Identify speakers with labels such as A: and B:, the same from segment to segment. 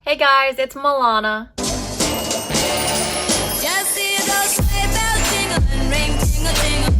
A: Hey guys, it's Milana.
B: Just hear those sleigh bells jingling, ring, tingle, tingling.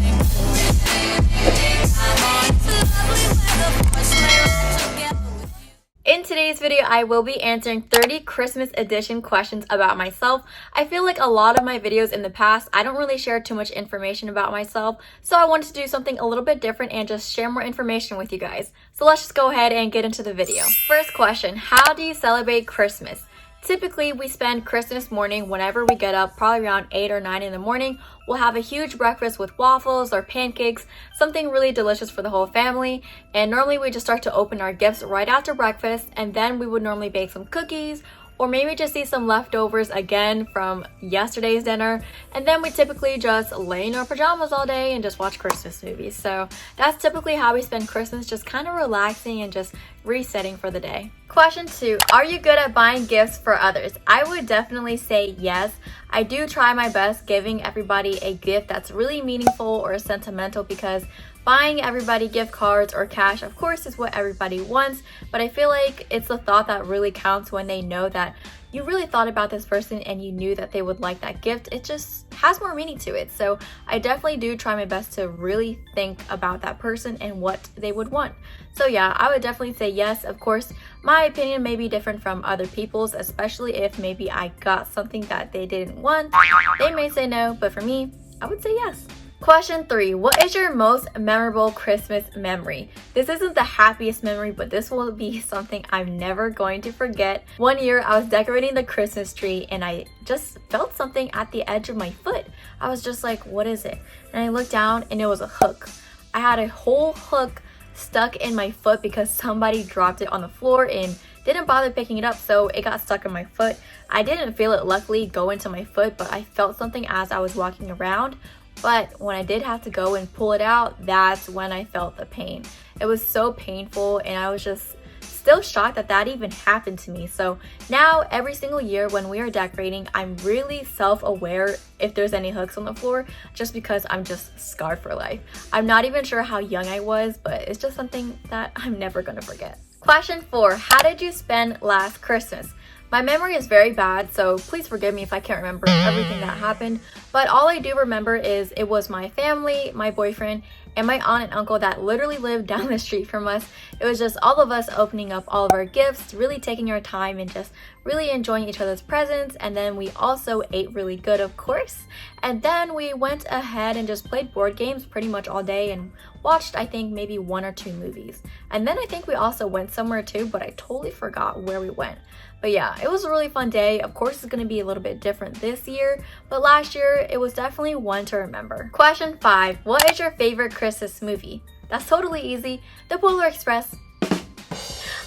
B: Come on, it's lovely weather for a sleigh ride together with you.
A: In today's video, I will be answering 30 Christmas edition questions about myself. I feel like a lot of my videos in the past, I don't really share too much information about myself, so I wanted to do something a little bit different and just share more information with you guys. So let's just go ahead and get into the video. First question, how do you celebrate Christmas? Typically, we spend Christmas morning whenever we get up, probably around 8 or 9 in the morning. We'll have a huge breakfast with waffles or pancakes, something really delicious for the whole family. And normally we just start to open our gifts right after breakfast, and then we would normally bake some cookies or maybe just eat some leftovers again from yesterday's dinner. And then we typically just lay in our pajamas all day and just watch Christmas movies. So that's typically how we spend Christmas, just kind of relaxing and just resetting for the day. Question 2, are you good at buying gifts for others? I would definitely say yes. I do try my best giving everybody a gift that's really meaningful or sentimental, because buying everybody gift cards or cash, of course, is what everybody wants, but I feel like it's the thought that really counts when they know that you really thought about this person and you knew that they would like that gift. It just has more meaning to it. So I definitely do try my best to really think about that person and what they would want. So yeah, I would definitely say yes. Of course, my opinion may be different from other people's, especially if maybe I got something that they didn't want. They may say no, but for me, I would say yes. Question 3, what is your most memorable Christmas memory? This isn't the happiest memory, but this will be something I'm never going to forget. One year I was decorating the Christmas tree and I just felt something at the edge of my foot. I was just like, what is it? And I looked down and it was a hook. I had a whole hook stuck in my foot because somebody dropped it on the floor and didn't bother picking it up, so it got stuck in my foot. I didn't feel it luckily go into my foot, but I felt something as I was walking around. But when I did have to go and pull it out, that's when I felt the pain. It was so painful, and I was just still shocked that that even happened to me. So now every single year when we are decorating, I'm really self-aware if there's any hooks on the floor, just because I'm just scarred for life. I'm not even sure how young I was, but it's just something that I'm never gonna forget. Question 4, how did you spend last Christmas? My memory is very bad, so please forgive me if I can't remember everything that happened. But all I do remember is it was my family, my boyfriend, and my aunt and uncle that literally lived down the street from us. It was just all of us opening up all of our gifts, really taking our time and just really enjoying each other's presents. And then we also ate really good, of course. And then we went ahead and just played board games pretty much all day and watched, I think, maybe 1 or 2 movies. And then I think we also went somewhere too, but I totally forgot where we went. But yeah, it was a really fun day. Of course, it's going to be a little bit different this year, but last year it was definitely one to remember. Question 5, what is your favorite Christmas movie? That's totally easy. The Polar Express.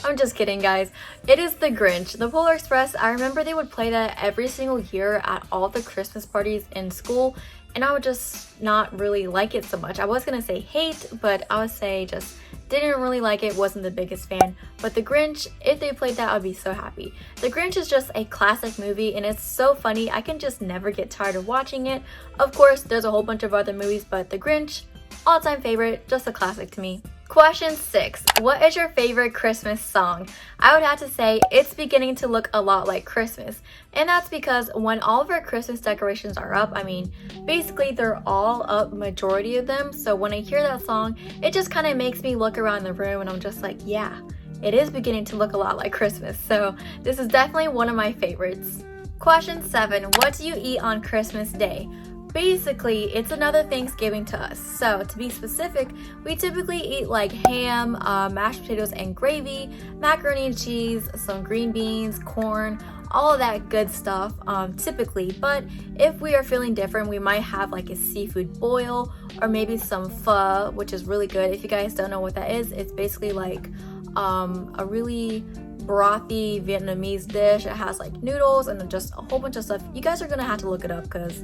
A: I'm just kidding, guys. It is The Grinch. The Polar Express, I remember they would play that every single year at all the Christmas parties in school, and I would just not really like it so much. I was gonna say hate, but I would say just didn't really like it, wasn't the biggest fan. But The Grinch, if they played that, I would be so happy. The Grinch is just a classic movie and it's so funny. I can just never get tired of watching it. Of course, there's a whole bunch of other movies, but The Grinch, all-time favorite, just a classic to me. Question 6, what is your favorite Christmas song? I would have to say It's Beginning to Look a Lot Like Christmas. And that's because when all of our Christmas decorations are up, I mean, basically they're all up, majority of them. So when I hear that song, it just kind of makes me look around the room and I'm just like, yeah, it is beginning to look a lot like Christmas. So this is definitely one of my favorites. Question 7, what do you eat on Christmas Day? Basically, it's another Thanksgiving to us. So to be specific, we typically eat like ham, mashed potatoes and gravy, macaroni and cheese, some green beans, corn, all of that good stuff typically. But if we are feeling different, we might have like a seafood boil or maybe some pho, which is really good. If you guys don't know what that is, it's basically like a really brothy Vietnamese dish. It has like noodles and just a whole bunch of stuff. You guys are gonna have to look it up because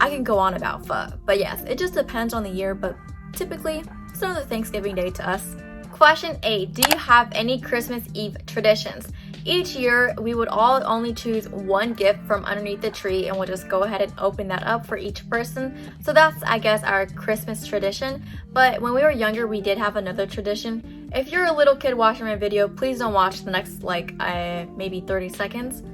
A: I can go on about pho. But yes, it just depends on the year, but typically it's another Thanksgiving day to us. Question 8, do you have any Christmas Eve traditions? Each year we would all only choose one gift from underneath the tree and we'll just go ahead and open that up for each person. So that's, I guess, our Christmas tradition. But when we were younger, we did have another tradition. If you're a little kid watching my video, please don't watch the next like maybe 30 seconds.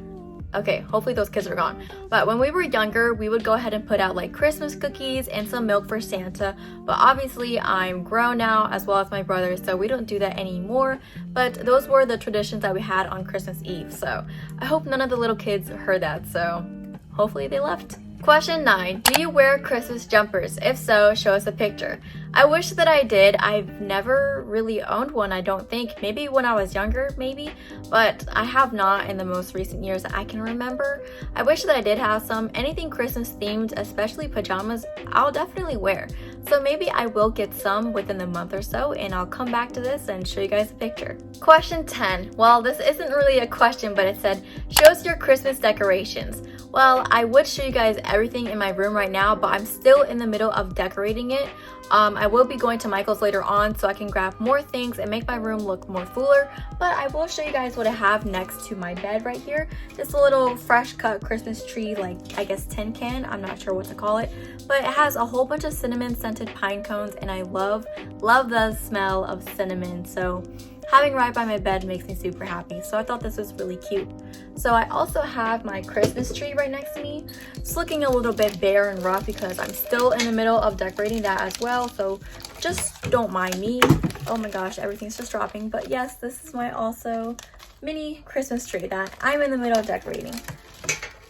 A: Okay, hopefully those kids are gone. But when we were younger, we would go ahead and put out like Christmas cookies and some milk for Santa. But obviously I'm grown now as well as my brother, so we don't do that anymore. But those were the traditions that we had on Christmas Eve. So I hope none of the little kids heard that, so hopefully they left. Question 9. Do you wear Christmas jumpers? If so, show us a picture. I wish that I did. I've never really owned one, I don't think. Maybe when I was younger, maybe. But I have not in the most recent years that I can remember. I wish that I did have some. Anything Christmas themed, especially pajamas, I'll definitely wear. So maybe I will get some within the month or so, and I'll come back to this and show you guys a picture. Question 10. Well, this isn't really a question, but it said, show us your Christmas decorations. Well, I would show you guys everything in my room right now, but I'm still in the middle of decorating it. I will be going to Michael's later on so I can grab more things and make my room look more fuller, but I will show you guys what I have next to my bed right here. Just a little fresh cut Christmas tree, like I guess tin can, I'm not sure what to call it, but it has a whole bunch of cinnamon scented pine cones, and I love the smell of cinnamon, so having right by my bed makes me super happy. So I thought this was really cute. So I also have my Christmas tree right next to me. It's looking a little bit bare and rough because I'm still in the middle of decorating that as well. So just don't mind me. Oh my gosh, everything's just dropping. But yes, this is my also mini Christmas tree that I'm in the middle of decorating.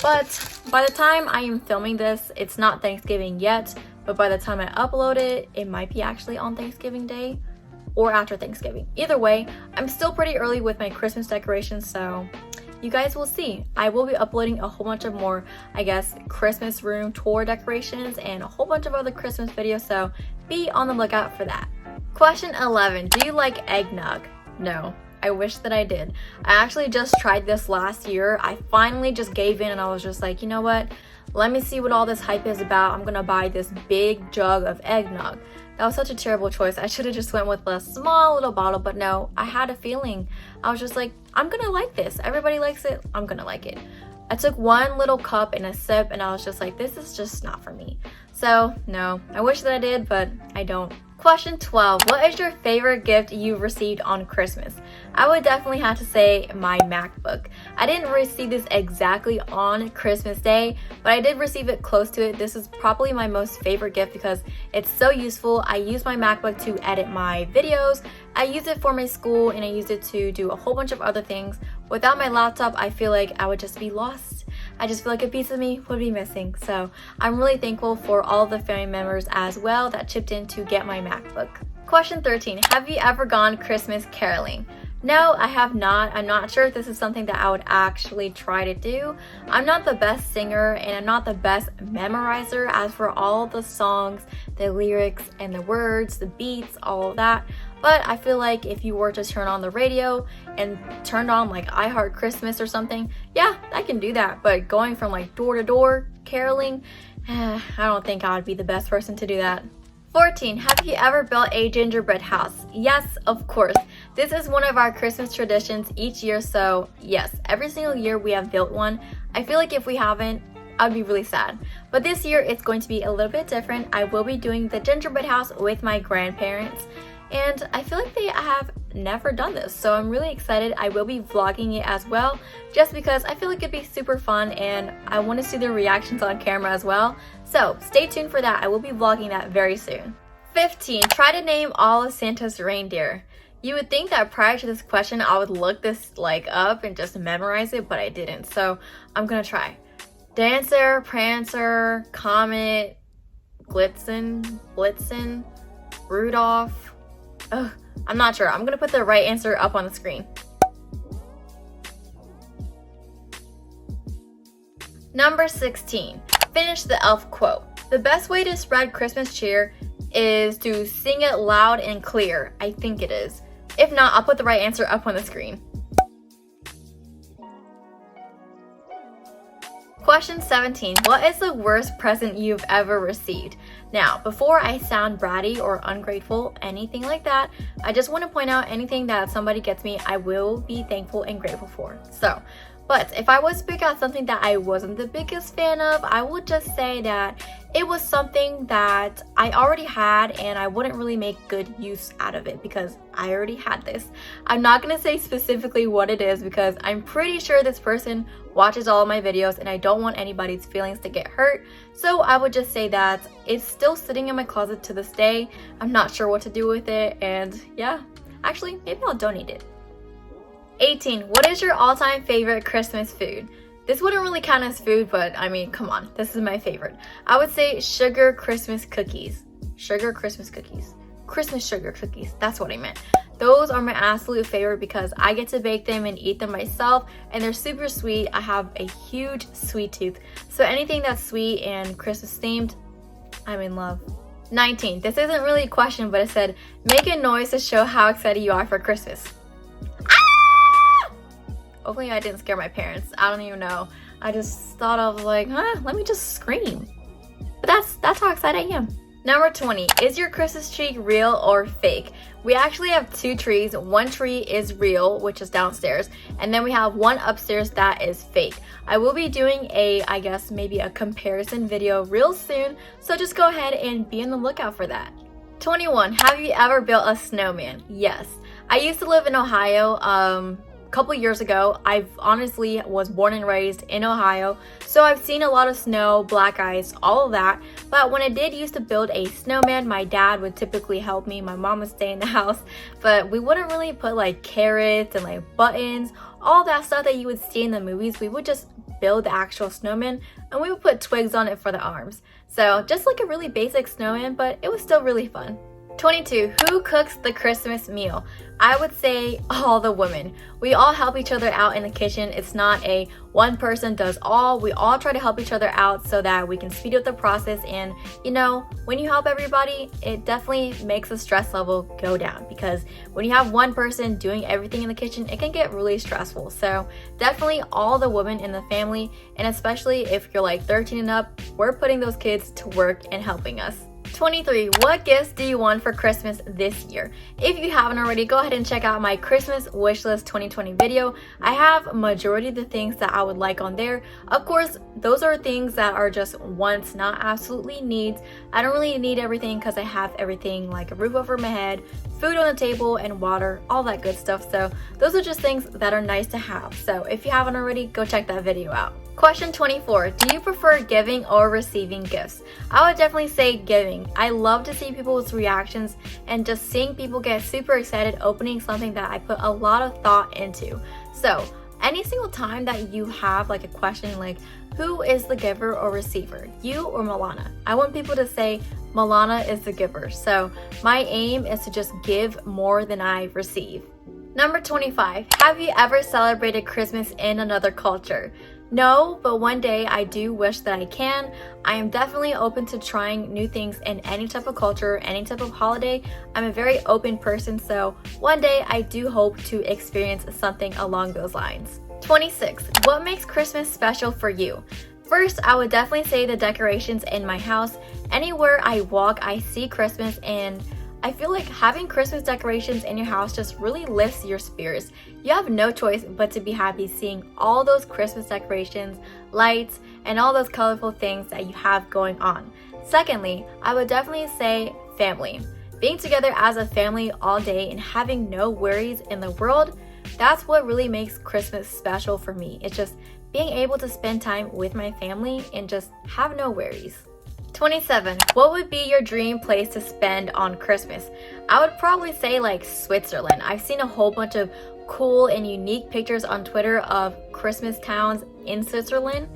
A: But by the time I am filming this, it's not Thanksgiving yet. But by the time I upload it, it might be actually on Thanksgiving Day or after Thanksgiving. Either way, I'm still pretty early with my Christmas decorations, so you guys will see. I will be uploading a whole bunch of more, I guess, Christmas room tour decorations and a whole bunch of other Christmas videos, so be on the lookout for that. Question 11. Do you like Egg Nog? No. I wish that I did. I actually just tried this last year. I finally just gave in and I was just like, you know what? Let me see what all this hype is about. I'm gonna buy this big jug of Egg Nog. That was such a terrible choice. I should have just went with a small little bottle, but no, I had a feeling. I was just like, I'm gonna like this. Everybody likes it, I'm gonna like it. I took one little cup and a sip and I was just like, this is just not for me. So no, I wish that I did, but I don't. Question 12. What is your favorite gift you've received on Christmas? I would definitely have to say my MacBook. I didn't receive this exactly on Christmas Day, but I did receive it close to it. This is probably my most favorite gift because it's so useful. I use my MacBook to edit my videos. I use it for my school and I use it to do a whole bunch of other things. Without my laptop, I feel like I would just be lost. I just feel like a piece of me would be missing. So I'm really thankful for all the family members as well that chipped in to get my MacBook. Question 13. Have you ever gone Christmas caroling? No, I have not. I'm not sure if this is something that I would actually try to do. I'm not the best singer and I'm not the best memorizer as for all the songs, the lyrics and the words, the beats, all of that. But I feel like if you were to turn on the radio and turn on like I Heart Christmas or something, yeah, I can do that. But going from like door to door caroling, I don't think I would be the best person to do that. 14. Have you ever built a gingerbread house? Yes, of course. This is one of our Christmas traditions each year, so yes, every single year we have built one. I feel like if we haven't, I'd be really sad. But this year it's going to be a little bit different. I will be doing the gingerbread house with my grandparents. And I feel like they have never done this, so I'm really excited. I will be vlogging it as well, just because I feel like it'd be super fun and I want to see their reactions on camera as well. So stay tuned for that. I will be vlogging that very soon. 15. Try to name all of Santa's reindeer. You would think that prior to this question I would look this like up and just memorize it, but I didn't. So I'm gonna try. Dancer, Prancer, Comet, Blitzen, Rudolph. Ugh, I'm not sure. I'm gonna put the right answer up on the screen. Number 16. Finish the elf quote. The best way to spread Christmas cheer is to sing it loud and clear. I think it is. If not, I'll put the right answer up on the screen. Question 17. What is the worst present you've ever received? Now, before I sound bratty or ungrateful, anything like that, I just want to point out anything that somebody gets me, I will be thankful and grateful for. So, But if I was to pick out something that I wasn't the biggest fan of, I would just say that it was something that I already had and I wouldn't really make good use out of it because I already had this. I'm not going to say specifically what it is because I'm pretty sure this person watches all of my videos and I don't want anybody's feelings to get hurt. So I would just say that it's still sitting in my closet to this day. I'm not sure what to do with it, and yeah, actually maybe I'll donate it. 18. What is your all-time favorite Christmas food? This wouldn't really count as food, but I mean, come on, this is my favorite. I would say sugar Christmas cookies. Sugar Christmas cookies. Christmas sugar cookies, that's what I meant. Those are my absolute favorite because I get to bake them and eat them myself, and they're super sweet. I have a huge sweet tooth, so anything that's sweet and Christmas themed, I'm in love. 19. This isn't really a question, but it said, make a noise to show how excited you are for Christmas. Hopefully I didn't scare my parents. I don't even know. I just thought of like, let me just scream. But that's how excited I am. Number 20, is your Christmas tree real or fake? We actually have two trees. One tree is real, which is downstairs, and then we have one upstairs that is fake. I will be doing I guess maybe a comparison video real soon, so just go ahead and be on the lookout for that. 21, have you ever built a snowman? Yes. I used to live in Ohio, couple years ago. I honestly was born and raised in Ohio, so I've seen a lot of snow, black ice, all of that. But when I did used to build a snowman, my dad would typically help me. My mom would stay in the house, but we wouldn't really put like carrots and like buttons, all that stuff that you would see in the movies. We would just build the actual snowman and we would put twigs on it for the arms. So just like a really basic snowman, but it was still really fun. 22, who cooks the Christmas meal? I would say all the women. We all help each other out in the kitchen. It's not a one person does all. We all try to help each other out so that we can speed up the process. And you know, when you help everybody, it definitely makes the stress level go down, because when you have one person doing everything in the kitchen, it can get really stressful. So definitely all the women in the family, and especially if you're like 13 and up, we're putting those kids to work and helping us. 23, what gifts do you want for Christmas this year? If you haven't already, go ahead and check out my Christmas wishlist 2020 video. I have majority of the things that I would like on there. Of course, those are things that are just wants, not absolutely needs. I don't really need everything because I have everything like a roof over my head, food on the table, and water, all that good stuff. So those are just things that are nice to have. So if you haven't already, go check that video out. Question 24, do you prefer giving or receiving gifts? I would definitely say giving. I love to see people's reactions and just seeing people get super excited opening something that I put a lot of thought into. So any single time that you have like a question like, who is the giver or receiver, you or Milana? I want people to say Milana is the giver. So my aim is to just give more than I receive. Number 25, have you ever celebrated Christmas in another culture? No, but one day I do wish that I can. I am definitely open to trying new things in any type of culture, any type of holiday. I'm a very open person, so one day I do hope to experience something along those lines. 26, what makes Christmas special for you? First, I would definitely say the decorations in my house. Anywhere I walk, I see Christmas, and I feel like having Christmas decorations in your house just really lifts your spirits. You have no choice but to be happy seeing all those Christmas decorations, lights, and all those colorful things that you have going on. Secondly, I would definitely say family. Being together as a family all day and having no worries in the world, that's what really makes Christmas special for me. It's just being able to spend time with my family and just have no worries. 27, what would be your dream place to spend on Christmas? I would probably say like Switzerland. I've seen a whole bunch of cool and unique pictures on Twitter of Christmas towns in Switzerland,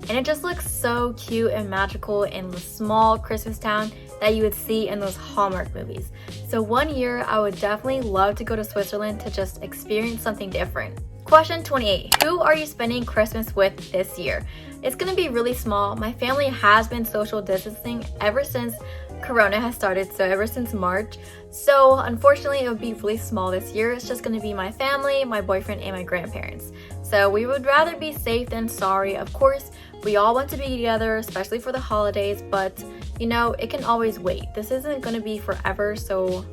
A: and it just looks so cute and magical in the small Christmas town that you would see in those Hallmark movies. So one year I would definitely love to go to Switzerland to just experience something different. Question 28, who are you spending Christmas with this year? It's gonna be really small. My family has been social distancing ever since Corona has started, so ever since March. So unfortunately it would be really small this year. It's just gonna be my family, my boyfriend, and my grandparents. So we would rather be safe than sorry. Of course, we all want to be together, especially for the holidays, but you know, it can always wait. This isn't gonna be forever, so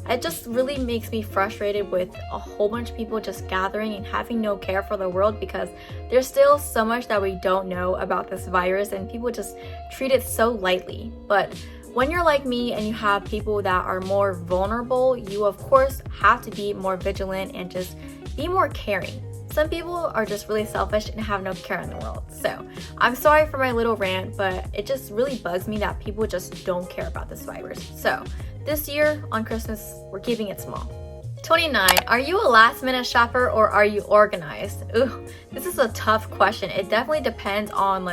A: It just really makes me frustrated with a whole bunch of people just gathering and having no care for the world, because there's still so much that we don't know about this virus and people just treat it so lightly. But when you're like me and you have people that are more vulnerable, you of course have to be more vigilant and just be more caring. Some people are just really selfish and have no care in the world. So I'm sorry for my little rant, but it just really bugs me that people just don't care about this virus. So this year on Christmas, we're keeping it small. 29. Are you a last minute shopper or are you organized? Ooh, this is a tough question. It definitely depends on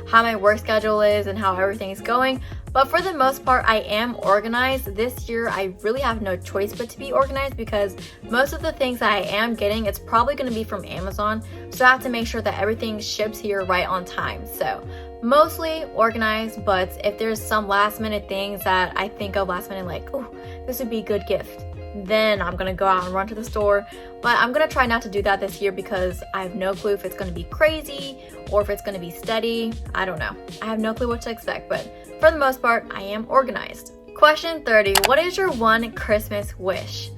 A: how my work schedule is and how everything's going. But for the most part, I am organized. This year, I really have no choice but to be organized, because most of the things that I am getting, it's probably going to be from Amazon. So I have to make sure that everything ships here right on time. So mostly organized, but if there's some last minute things that I think of last minute, like, oh, this would be a good gift, then I'm gonna go out and run to the store. But I'm gonna try not to do that this year because I have no clue if it's gonna be crazy or if it's gonna be steady. I don't know. I have no clue what to expect, but for the most part, I am organized. Question 30. What is your one Christmas wish?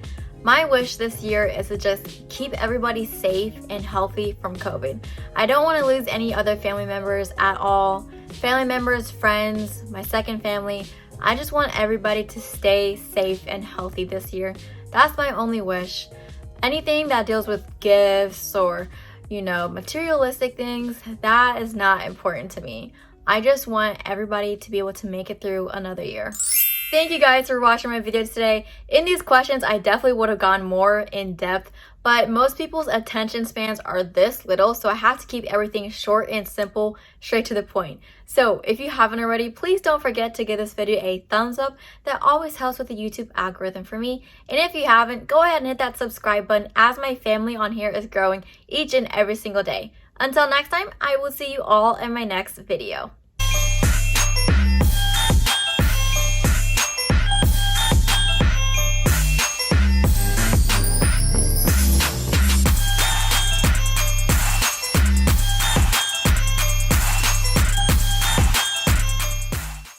A: My wish this year is to just keep everybody safe and healthy from COVID. I don't want to lose any other family members at all. Family members, friends, my second family. I just want everybody to stay safe and healthy this year. That's my only wish. Anything that deals with gifts or, materialistic things, that is not important to me. I just want everybody to be able to make it through another year. Thank you guys for watching my video today. In these questions, I definitely would have gone more in depth, but most people's attention spans are this little, so I have to keep everything short and simple, straight to the point. So if you haven't already, please don't forget to give this video a thumbs up. That always helps with the YouTube algorithm for me. And if you haven't, go ahead and hit that subscribe button, as my family on here is growing each and every single day. Until next time, I will see you all in my next video.